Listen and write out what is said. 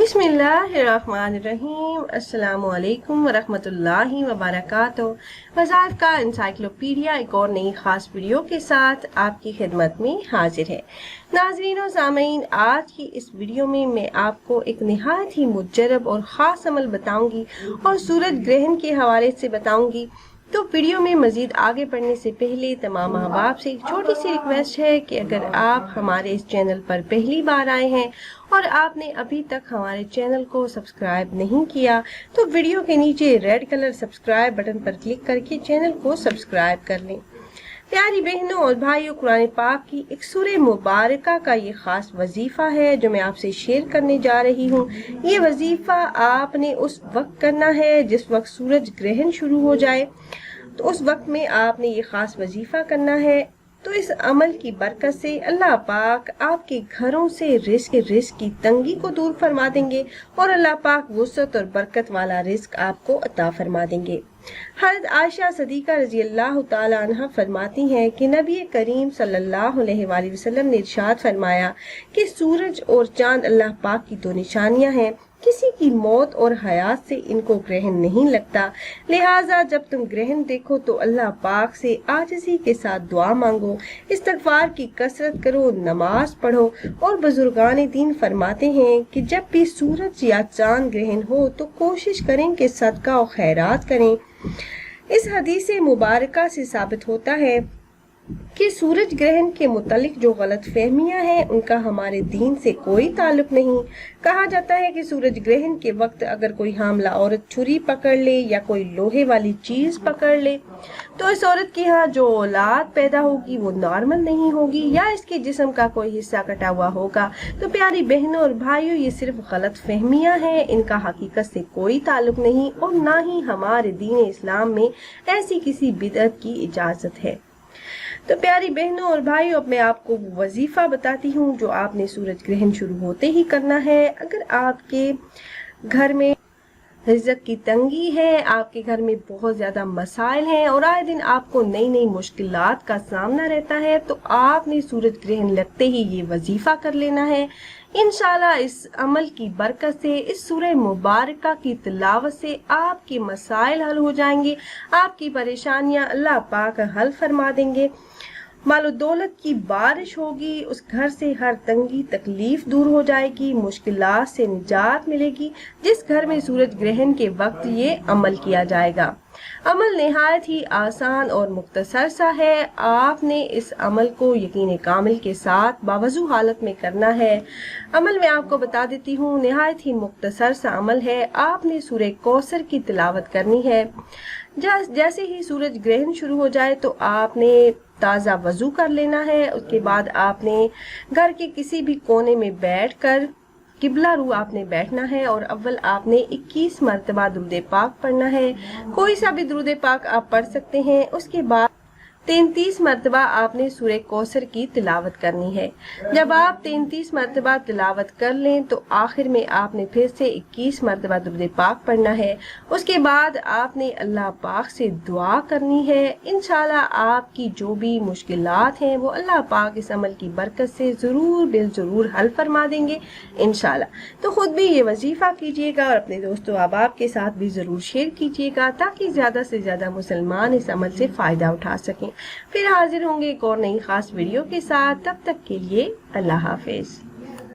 बिस्मिल्लाहिर्रहमानिर्रहीम। अस्सलामुअलैकुम वरहमतुल्लाहि वबरकातुहू। वज़ाइफ का इंसाइक्लोपीडिया एक और नई ख़ास वीडियो के साथ आपकी खिदमत में हाजिर है। नाज़रीन और सामीन, आज की इस वीडियो में मैं आपको एक निहायत ही मुजरब और ख़ास अमल बताऊंगी और सूरज ग्रहण के हवाले से बताऊंगी। तो वीडियो में मज़ीद आगे बढ़ने से पहले तमाम अहबाब से एक छोटी सी रिक्वेस्ट है कि अगर आप हमारे इस चैनल पर पहली बार आए हैं और आपने अभी तक हमारे चैनल को सब्सक्राइब नहीं किया तो वीडियो के नीचे रेड कलर सब्सक्राइब बटन पर क्लिक करके चैनल को सब्सक्राइब कर लें। प्यारी बहनों और भाइयों, कुरान पाक की एक सूरह मुबारका का ये खास वजीफा है जो मैं आपसे शेयर करने जा रही हूँ। ये वजीफा आपने उस वक्त करना है जिस वक्त सूरज ग्रहण शुरू हो जाए, तो उस वक्त में आपने ये खास वजीफा करना है। तो इस अमल की बरकत से अल्लाह पाक आपके घरों से रिस्क की तंगी को दूर फरमा देंगे और अल्लाह पाक वुसअत और बरकत वाला रिस्क आपको अता फरमा देंगे। हज़रत आयशा सदीका रज़ी अल्लाह ताला अन्हा फरमाती हैं कि नबी करीम सल्लल्लाहु अलैहि वसल्लम ने इरशाद फरमाया कि सूरज और चांद अल्लाह पाक की दो निशानियां हैं, किसी की मौत और हयात से इनको ग्रहण नहीं लगता, लिहाजा जब तुम ग्रहण देखो तो अल्लाह पाक से आजिज़ी के साथ दुआ मांगो, इस्तिग़फ़ार की कसरत करो, नमाज पढ़ो। और बुजुर्गान दीन फरमाते हैं कि जब भी सूरज या चांद ग्रहण हो तो कोशिश करें कि सदका और खैरात करें। इस हदीस मुबारका से साबित होता है कि सूरज ग्रहण के मुतालिक जो गलत फहमियाँ हैं उनका हमारे दीन से कोई ताल्लुक नहीं। कहा जाता है कि सूरज ग्रहण के वक्त अगर कोई हामला औरत छुरी पकड़ ले या कोई लोहे वाली चीज पकड़ ले तो इस औरत के यहाँ जो औलाद पैदा होगी वो नॉर्मल नहीं होगी या इसके जिस्म का कोई हिस्सा कटा हुआ होगा। तो प्यारी बहनों और भाइयों, ये सिर्फ गलत फहमियाँ हैं, इनका हकीकत से कोई ताल्लुक नहीं और ना ही हमारे दीन इस्लाम में ऐसी किसी बिदअत की इजाजत है। तो प्यारी बहनों और भाइयों, अब मैं आपको वजीफा बताती हूँ जो आपने सूरज ग्रहण शुरू होते ही करना है। अगर आपके घर में रिज़्क़ की तंगी है, आपके घर में बहुत ज़्यादा मसाइल हैं और आए दिन आपको नई नई मुश्किलात का सामना रहता है, तो आपने सूरज ग्रहण लगते ही ये वजीफा कर लेना है। इंशाल्लाह इस अमल की बरकत से, इस सूरह मुबारका की तिलावत से आपके मसाइल हल हो जाएंगे, आपकी परेशानियां अल्लाह पाक हल फरमा देंगे, मालो दौलत की बारिश होगी, उस घर से हर तंगी तकलीफ दूर हो जाएगी, मुश्किलात से निजात मिलेगी। जिस घर में सूरज ग्रहण के वक्त ये अमल किया जाएगा, अमल निहायत ही आसान और मुख्तसर सा है। आपने इस अमल को यकीन कामिल के साथ बावजू हालत में करना है। अमल मैं आपको बता देती हूँ, निहायत ही मुख्तसर सा अमल है। आपने सूरह कौसर की तिलावत करनी है। जैसे ही सूरज ग्रहण शुरू हो जाए तो आपने ताज़ा वजू कर लेना है। उसके बाद आपने घर के किसी भी कोने में बैठकर किबला रू आपने बैठना है और अव्वल आपने 21 मरतबा दुरूद पाक पढ़ना है। कोई सा भी दुरूद पाक आप पढ़ सकते हैं। उसके बाद 33 मरतबा आपने सूरह कौसर की तिलावत करनी है। जब आप 33 मरतबा तिलावत कर लें तो आखिर में आपने फिर से 21 मरतबा दुरूद पाक पढ़ना है। उसके बाद आपने अल्लाह पाक से दुआ करनी है। इंशाल्लाह आपकी जो भी मुश्किलात हैं वो अल्लाह पाक इस अमल की बरकत से ज़रूर बिल हल फरमा देंगे इंशाल्लाह। तो खुद भी ये वजीफा कीजिएगा और अपने दोस्तों अहबाब के साथ भी ज़रूर शेयर कीजिएगा ताकि ज़्यादा से ज़्यादा मुसलमान इस अमल से फ़ायदा उठा सकें। फिर हाजिर होंगे एक और नई खास वीडियो के साथ। तब तक के लिए अल्लाह हाफिज।